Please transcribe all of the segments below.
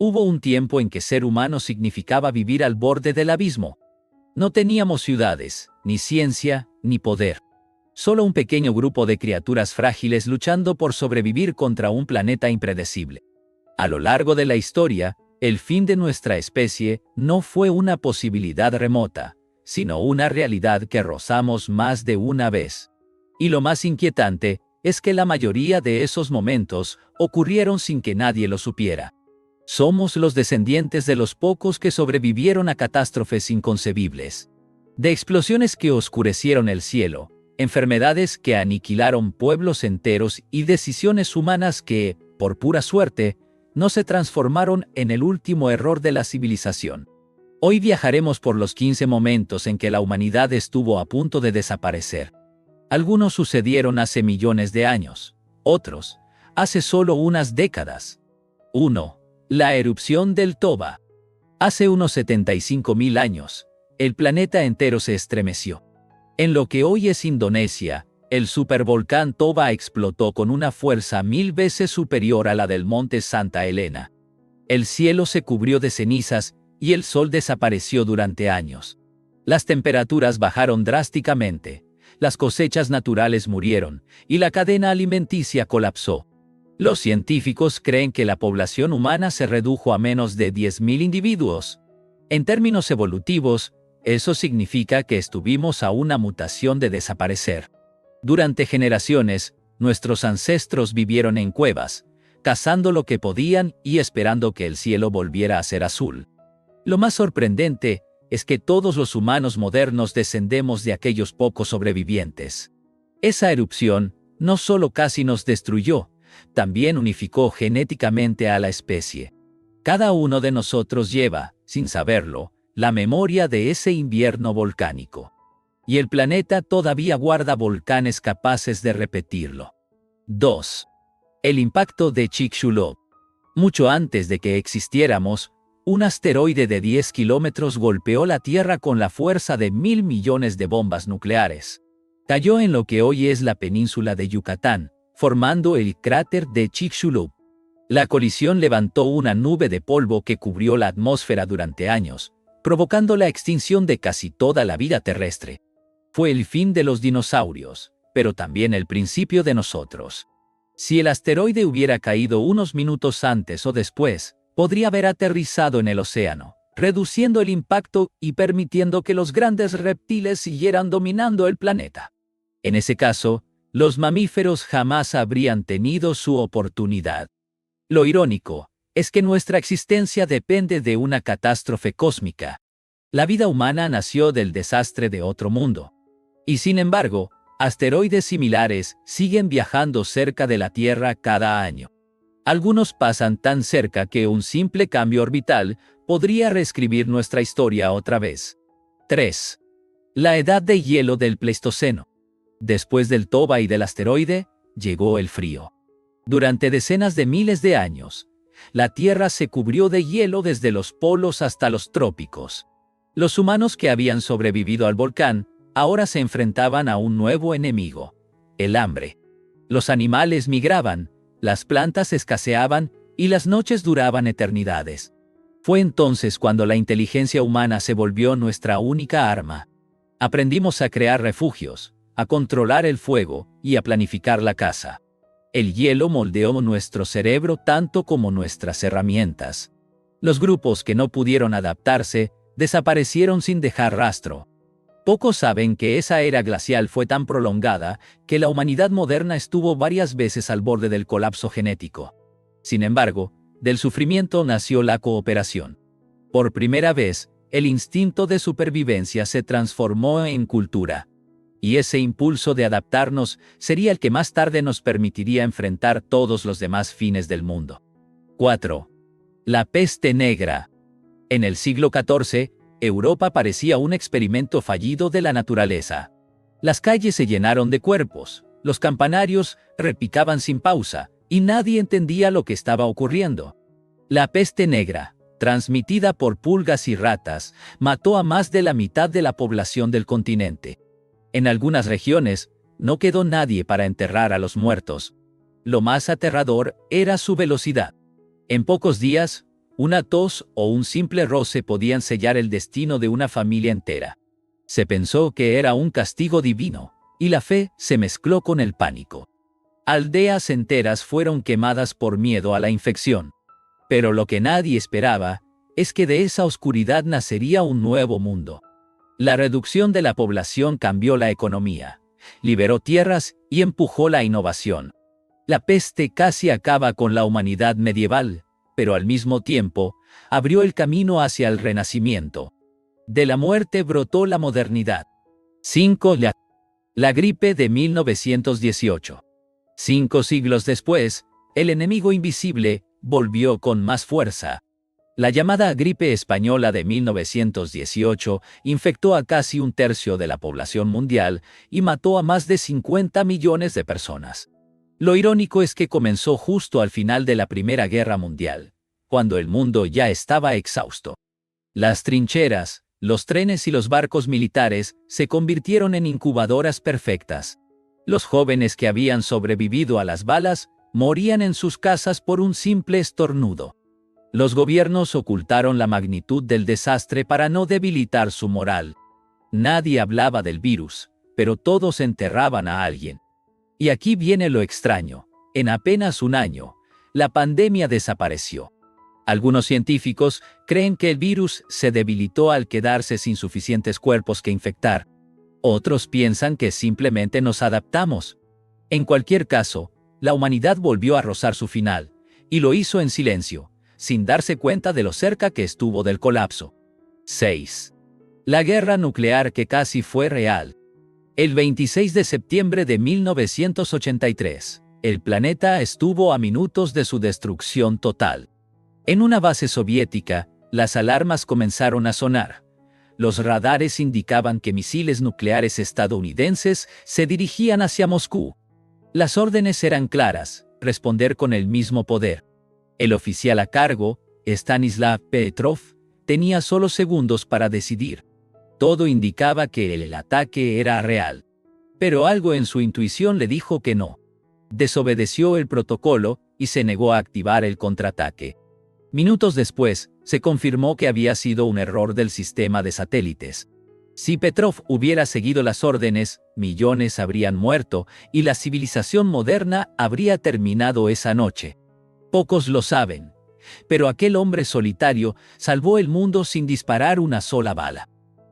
Hubo un tiempo en que ser humano significaba vivir al borde del abismo. No teníamos ciudades, ni ciencia, ni poder. Solo un pequeño grupo de criaturas frágiles luchando por sobrevivir contra un planeta impredecible. A lo largo de la historia, el fin de nuestra especie no fue una posibilidad remota, sino una realidad que rozamos más de una vez. Y lo más inquietante es que la mayoría de esos momentos ocurrieron sin que nadie lo supiera. Somos los descendientes de los pocos que sobrevivieron a catástrofes inconcebibles. De explosiones que oscurecieron el cielo, enfermedades que aniquilaron pueblos enteros y decisiones humanas que, por pura suerte, no se transformaron en el último error de la civilización. Hoy viajaremos por los 15 momentos en que la humanidad estuvo a punto de desaparecer. Algunos sucedieron hace millones de años, otros, hace solo unas décadas. 1. La erupción del Toba. Hace unos 75.000 años, el planeta entero se estremeció. En lo que hoy es Indonesia, el supervolcán Toba explotó con una fuerza 1000 veces superior a la del monte Santa Elena. El cielo se cubrió de cenizas y el sol desapareció durante años. Las temperaturas bajaron drásticamente, las cosechas naturales murieron y la cadena alimenticia colapsó. Los científicos creen que la población humana se redujo a menos de 10.000 individuos. En términos evolutivos, eso significa que estuvimos a una mutación de desaparecer. Durante generaciones, nuestros ancestros vivieron en cuevas, cazando lo que podían y esperando que el cielo volviera a ser azul. Lo más sorprendente es que todos los humanos modernos descendemos de aquellos pocos sobrevivientes. Esa erupción no solo casi nos destruyó, también unificó genéticamente a la especie. Cada uno de nosotros lleva, sin saberlo, la memoria de ese invierno volcánico. Y el planeta todavía guarda volcanes capaces de repetirlo. 2. El impacto de Chicxulub. Mucho antes de que existiéramos, un asteroide de 10 kilómetros golpeó la Tierra con la fuerza de 1.000 millones de bombas nucleares. Cayó en lo que hoy es la península de Yucatán, formando el cráter de Chicxulub. La colisión levantó una nube de polvo que cubrió la atmósfera durante años, provocando la extinción de casi toda la vida terrestre. Fue el fin de los dinosaurios, pero también el principio de nosotros. Si el asteroide hubiera caído unos minutos antes o después, podría haber aterrizado en el océano, reduciendo el impacto y permitiendo que los grandes reptiles siguieran dominando el planeta. En ese caso, los mamíferos jamás habrían tenido su oportunidad. Lo irónico es que nuestra existencia depende de una catástrofe cósmica. La vida humana nació del desastre de otro mundo. Y sin embargo, asteroides similares siguen viajando cerca de la Tierra cada año. Algunos pasan tan cerca que un simple cambio orbital podría reescribir nuestra historia otra vez. 3. La edad de hielo del Pleistoceno. Después del Toba y del asteroide, llegó el frío. Durante decenas de miles de años, la Tierra se cubrió de hielo desde los polos hasta los trópicos. Los humanos que habían sobrevivido al volcán ahora se enfrentaban a un nuevo enemigo: el hambre. Los animales migraban, las plantas escaseaban y las noches duraban eternidades. Fue entonces cuando la inteligencia humana se volvió nuestra única arma. Aprendimos a crear refugios, a controlar el fuego y a planificar la caza. El hielo moldeó nuestro cerebro tanto como nuestras herramientas. Los grupos que no pudieron adaptarse desaparecieron sin dejar rastro. Pocos saben que esa era glacial fue tan prolongada que la humanidad moderna estuvo varias veces al borde del colapso genético. Sin embargo, del sufrimiento nació la cooperación. Por primera vez, el instinto de supervivencia se transformó en cultura. Y ese impulso de adaptarnos sería el que más tarde nos permitiría enfrentar todos los demás fines del mundo. 4. La peste negra. En el siglo XIV, Europa parecía un experimento fallido de la naturaleza. Las calles se llenaron de cuerpos, los campanarios repicaban sin pausa, y nadie entendía lo que estaba ocurriendo. La peste negra, transmitida por pulgas y ratas, mató a más de la mitad de la población del continente. En algunas regiones, no quedó nadie para enterrar a los muertos. Lo más aterrador era su velocidad. En pocos días, Una tos o un simple roce podían sellar el destino de una familia entera. Se pensó que era un castigo divino, y la fe se mezcló con el pánico. Aldeas enteras fueron quemadas por miedo a la infección. Pero lo que nadie esperaba es que de esa oscuridad nacería un nuevo mundo. La reducción de la población cambió la economía, liberó tierras y empujó la innovación. La peste casi acaba con la humanidad medieval, pero al mismo tiempo, abrió el camino hacia el Renacimiento. De la muerte brotó la modernidad. 5. La gripe de 1918. 5 siglos después, el enemigo invisible volvió con más fuerza. La llamada gripe española de 1918 infectó a casi un tercio de la población mundial y mató a más de 50 millones de personas. Lo irónico es que comenzó justo al final de la Primera Guerra Mundial, cuando el mundo ya estaba exhausto. Las trincheras, los trenes y los barcos militares se convirtieron en incubadoras perfectas. Los jóvenes que habían sobrevivido a las balas morían en sus casas por un simple estornudo. Los gobiernos ocultaron la magnitud del desastre para no debilitar su moral. Nadie hablaba del virus, pero todos enterraban a alguien. Y aquí viene lo extraño. En apenas un año, la pandemia desapareció. Algunos científicos creen que el virus se debilitó al quedarse sin suficientes cuerpos que infectar. Otros piensan que simplemente nos adaptamos. En cualquier caso, la humanidad volvió a rozar su final, y lo hizo en silencio, sin darse cuenta de lo cerca que estuvo del colapso. 6. La guerra nuclear que casi fue real. El 26 de septiembre de 1983, el planeta estuvo a minutos de su destrucción total. En una base soviética, las alarmas comenzaron a sonar. Los radares indicaban que misiles nucleares estadounidenses se dirigían hacia Moscú. Las órdenes eran claras: responder con el mismo poder. El oficial a cargo, Stanislav Petrov, tenía solo segundos para decidir. Todo indicaba que el ataque era real. Pero algo en su intuición le dijo que no. Desobedeció el protocolo y se negó a activar el contraataque. Minutos después, se confirmó que había sido un error del sistema de satélites. Si Petrov hubiera seguido las órdenes, millones habrían muerto y la civilización moderna habría terminado esa noche. Pocos lo saben, pero aquel hombre solitario salvó el mundo sin disparar una sola bala.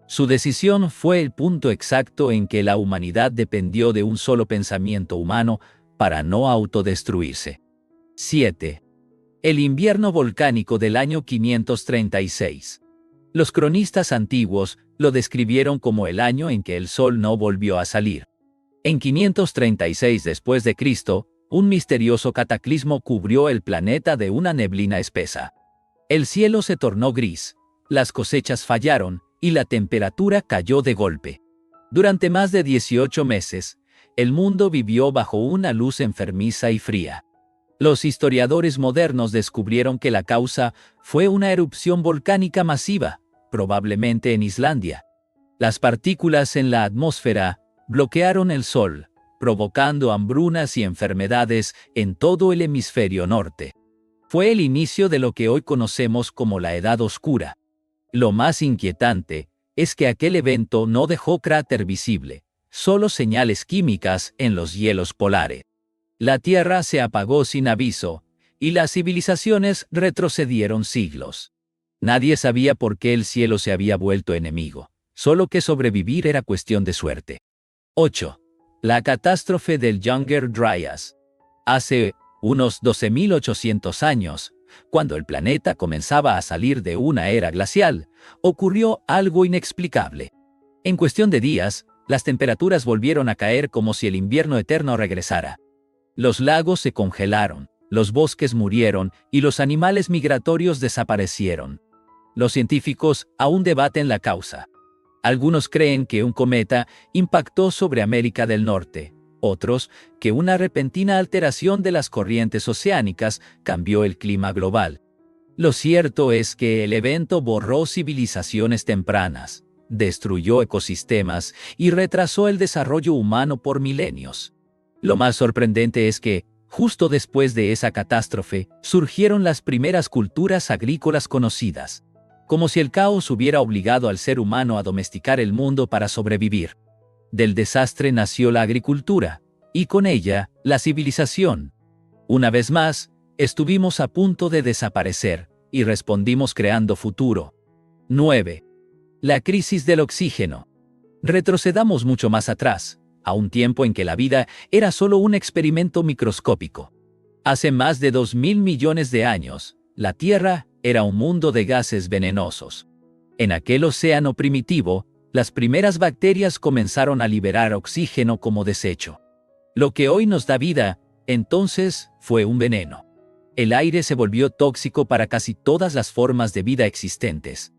Su decisión fue el punto exacto en que la humanidad dependió de un solo pensamiento humano para no autodestruirse. 7. El invierno volcánico del año 536. Los cronistas antiguos lo describieron como el año en que el sol no volvió a salir. En 536 después de Cristo, un misterioso cataclismo cubrió el planeta de una neblina espesa. El cielo se tornó gris, las cosechas fallaron y la temperatura cayó de golpe. Durante más de 18 meses, el mundo vivió bajo una luz enfermiza y fría. Los historiadores modernos descubrieron que la causa fue una erupción volcánica masiva, probablemente en Islandia. Las partículas en la atmósfera bloquearon el sol, provocando hambrunas y enfermedades en todo el hemisferio norte. Fue el inicio de lo que hoy conocemos como la Edad Oscura. Lo más inquietante es que aquel evento no dejó cráter visible, solo señales químicas en los hielos polares. La Tierra se apagó sin aviso, y las civilizaciones retrocedieron siglos. Nadie sabía por qué el cielo se había vuelto enemigo, solo que sobrevivir era cuestión de suerte. 8. La catástrofe del Younger Dryas. Hace unos 12.800 años, cuando el planeta comenzaba a salir de una era glacial, ocurrió algo inexplicable. En cuestión de días, las temperaturas volvieron a caer como si el invierno eterno regresara. Los lagos se congelaron, los bosques murieron y los animales migratorios desaparecieron. Los científicos aún debaten la causa. Algunos creen que un cometa impactó sobre América del Norte, otros que una repentina alteración de las corrientes oceánicas cambió el clima global. Lo cierto es que el evento borró civilizaciones tempranas, destruyó ecosistemas y retrasó el desarrollo humano por milenios. Lo más sorprendente es que, Justo después de esa catástrofe, surgieron las primeras culturas agrícolas conocidas, como si el caos hubiera obligado al ser humano a domesticar el mundo para sobrevivir. Del desastre nació la agricultura, y con ella, la civilización. Una vez más, estuvimos a punto de desaparecer, y respondimos creando futuro. 9. La crisis del oxígeno. Retrocedamos mucho más atrás, a un tiempo en que la vida era solo un experimento microscópico. Hace más de 2.000 millones de años, la Tierra era un mundo de gases venenosos. En aquel océano primitivo, las primeras bacterias comenzaron a liberar oxígeno como desecho. Lo que hoy nos da vida, entonces, fue un veneno. El aire se volvió tóxico para casi todas las formas de vida existentes.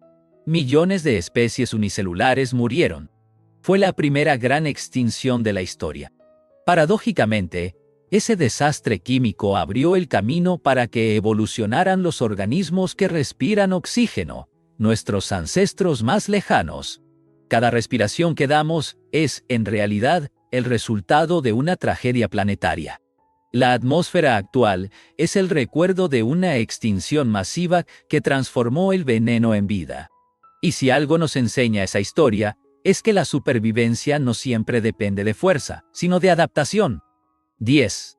Millones de especies unicelulares murieron. Fue la primera gran extinción de la historia. Paradójicamente, ese desastre químico abrió el camino para que evolucionaran los organismos que respiran oxígeno, nuestros ancestros más lejanos. Cada respiración que damos es, en realidad, el resultado de una tragedia planetaria. La atmósfera actual es el recuerdo de una extinción masiva que transformó el veneno en vida. Y si algo nos enseña esa historia, es que la supervivencia no siempre depende de fuerza, sino de adaptación. 10.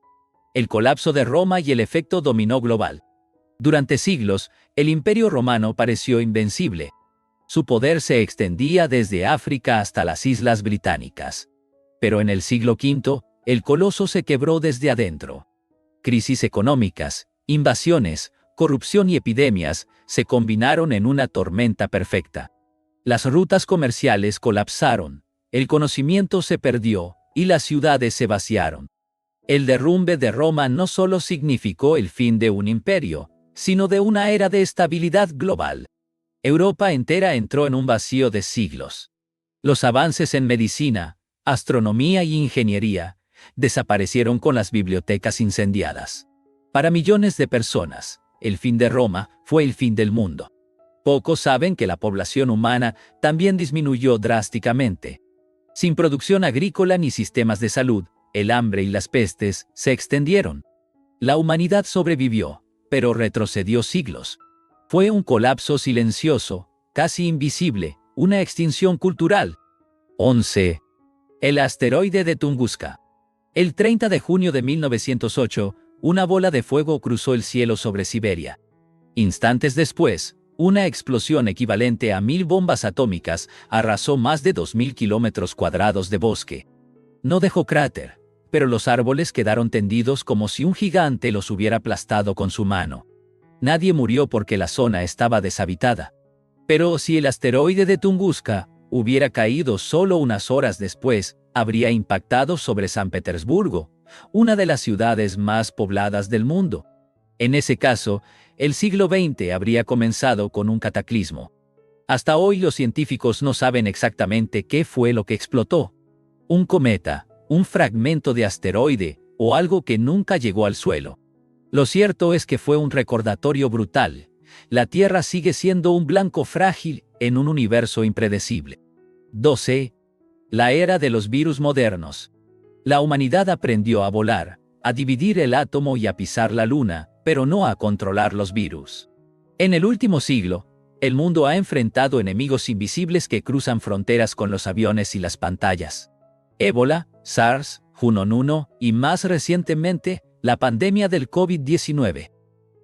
El colapso de Roma y el efecto dominó global. Durante siglos, el Imperio Romano pareció invencible. Su poder se extendía desde África hasta las Islas Británicas. Pero en el siglo V, el coloso se quebró desde adentro. Crisis económicas, invasiones, corrupción y epidemias se combinaron en una tormenta perfecta. Las rutas comerciales colapsaron, el conocimiento se perdió y las ciudades se vaciaron. El derrumbe de Roma no solo significó el fin de un imperio, sino de una era de estabilidad global. Europa entera entró en un vacío de siglos. Los avances en medicina, astronomía y ingeniería desaparecieron con las bibliotecas incendiadas. Para millones de personas, el fin de Roma fue el fin del mundo. Pocos saben que la población humana también disminuyó drásticamente. Sin producción agrícola ni sistemas de salud, el hambre y las pestes se extendieron. La humanidad sobrevivió, pero retrocedió siglos. Fue un colapso silencioso, casi invisible, una extinción cultural. 11. El asteroide de Tunguska. El 30 de junio de 1908, una bola de fuego cruzó el cielo sobre Siberia. Instantes después, una explosión equivalente a 1.000 bombas atómicas arrasó más de 2.000 kilómetros cuadrados de bosque. No dejó cráter, pero los árboles quedaron tendidos como si un gigante los hubiera aplastado con su mano. Nadie murió porque la zona estaba deshabitada. Pero si el asteroide de Tunguska hubiera caído solo unas horas después, habría impactado sobre San Petersburgo, una de las ciudades más pobladas del mundo. En ese caso, el siglo XX habría comenzado con un cataclismo. Hasta hoy los científicos no saben exactamente qué fue lo que explotó. Un cometa, un fragmento de asteroide o algo que nunca llegó al suelo. Lo cierto es que fue un recordatorio brutal. La Tierra sigue siendo un blanco frágil en un universo impredecible. 12. La era de los virus modernos. La humanidad aprendió a volar, a dividir el átomo y a pisar la luna, pero no a controlar los virus. En el último siglo, el mundo ha enfrentado enemigos invisibles que cruzan fronteras con los aviones y las pantallas. Ébola, SARS, H1N1 y más recientemente, la pandemia del COVID-19.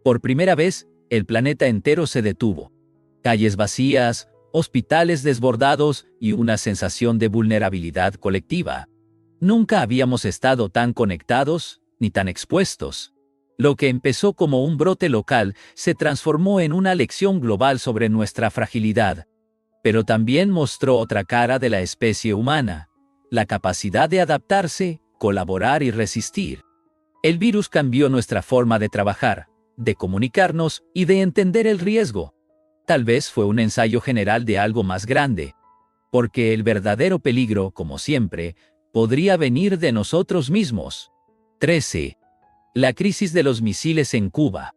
Por primera vez, el planeta entero se detuvo. Calles vacías, hospitales desbordados y una sensación de vulnerabilidad colectiva. Nunca habíamos estado tan conectados, ni tan expuestos. Lo que empezó como un brote local se transformó en una lección global sobre nuestra fragilidad. Pero también mostró otra cara de la especie humana, la capacidad de adaptarse, colaborar y resistir. El virus cambió nuestra forma de trabajar, de comunicarnos y de entender el riesgo. Tal vez fue un ensayo general de algo más grande. Porque el verdadero peligro, como siempre, podría venir de nosotros mismos. 13. La crisis de los misiles en Cuba.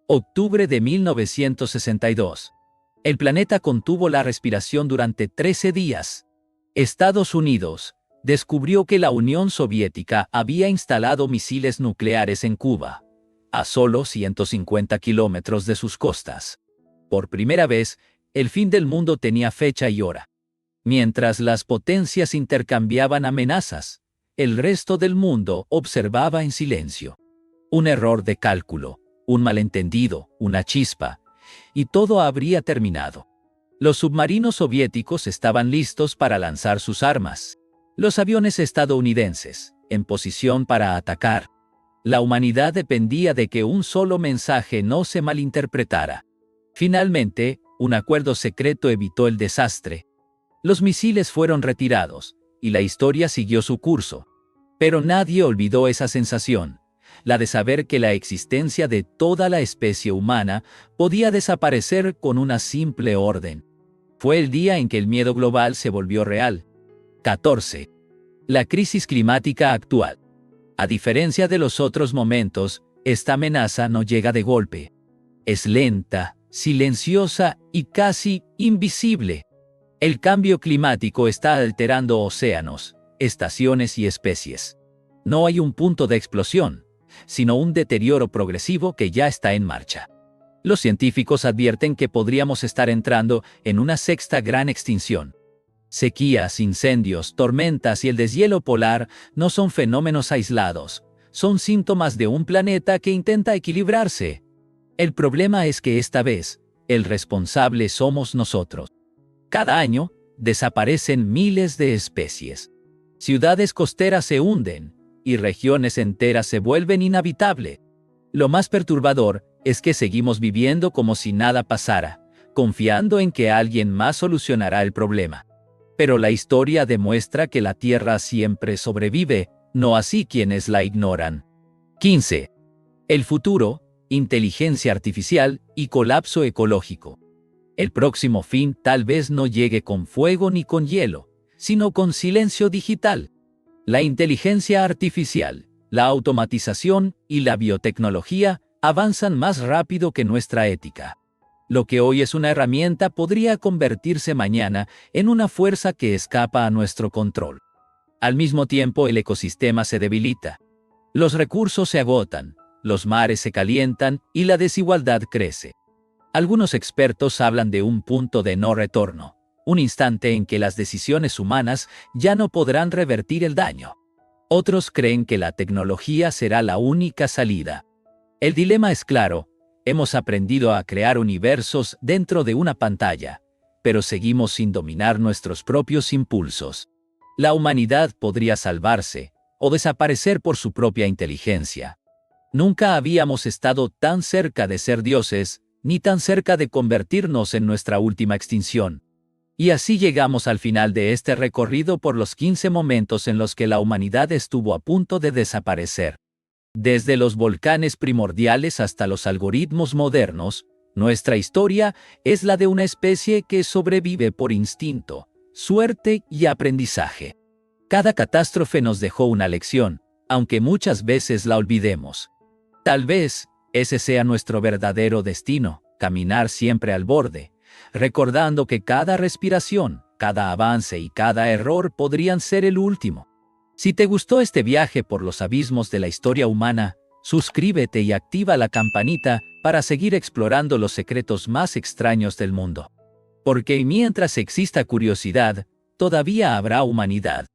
Octubre de 1962. El planeta contuvo la respiración durante 13 días. Estados Unidos, descubrió que la Unión Soviética había instalado misiles nucleares en Cuba, a solo 150 kilómetros de sus costas. Por primera vez, el fin del mundo tenía fecha y hora. Mientras las potencias intercambiaban amenazas, el resto del mundo observaba en silencio. Un error de cálculo, un malentendido, una chispa, y todo habría terminado. Los submarinos soviéticos estaban listos para lanzar sus armas. Los aviones estadounidenses, en posición para atacar. La humanidad dependía de que un solo mensaje no se malinterpretara. Finalmente, un acuerdo secreto evitó el desastre. Los misiles fueron retirados, y la historia siguió su curso. Pero nadie olvidó esa sensación, la de saber que la existencia de toda la especie humana podía desaparecer con una simple orden. Fue el día en que el miedo global se volvió real. 14. La crisis climática actual. A diferencia de los otros momentos, esta amenaza no llega de golpe. Es lenta, silenciosa y casi invisible. El cambio climático está alterando océanos, estaciones y especies. No hay un punto de explosión, sino un deterioro progresivo que ya está en marcha. Los científicos advierten que podríamos estar entrando en una sexta gran extinción. Sequías, incendios, tormentas y el deshielo polar no son fenómenos aislados, son síntomas de un planeta que intenta equilibrarse. El problema es que esta vez, el responsable somos nosotros. Cada año, desaparecen miles de especies. Ciudades costeras se hunden, y regiones enteras se vuelven inhabitables. Lo más perturbador es que seguimos viviendo como si nada pasara, confiando en que alguien más solucionará el problema. Pero la historia demuestra que la Tierra siempre sobrevive, no así quienes la ignoran. 15. El futuro, inteligencia artificial y colapso ecológico. El próximo fin tal vez no llegue con fuego ni con hielo, sino con silencio digital. La inteligencia artificial, la automatización y la biotecnología avanzan más rápido que nuestra ética. Lo que hoy es una herramienta podría convertirse mañana en una fuerza que escapa a nuestro control. Al mismo tiempo, el ecosistema se debilita. Los recursos se agotan, los mares se calientan y la desigualdad crece. Algunos expertos hablan de un punto de no retorno, un instante en que las decisiones humanas ya no podrán revertir el daño. Otros creen que la tecnología será la única salida. El dilema es claro. Hemos aprendido a crear universos dentro de una pantalla, pero seguimos sin dominar nuestros propios impulsos. La humanidad podría salvarse o desaparecer por su propia inteligencia. Nunca habíamos estado tan cerca de ser dioses, ni tan cerca de convertirnos en nuestra última extinción. Y así llegamos al final de este recorrido por los 15 momentos en los que la humanidad estuvo a punto de desaparecer. Desde los volcanes primordiales hasta los algoritmos modernos, nuestra historia es la de una especie que sobrevive por instinto, suerte y aprendizaje. Cada catástrofe nos dejó una lección, aunque muchas veces la olvidemos. Tal vez ese sea nuestro verdadero destino, caminar siempre al borde, recordando que cada respiración, cada avance y cada error podrían ser el último. Si te gustó este viaje por los abismos de la historia humana, suscríbete y activa la campanita para seguir explorando los secretos más extraños del mundo. Porque mientras exista curiosidad, todavía habrá humanidad.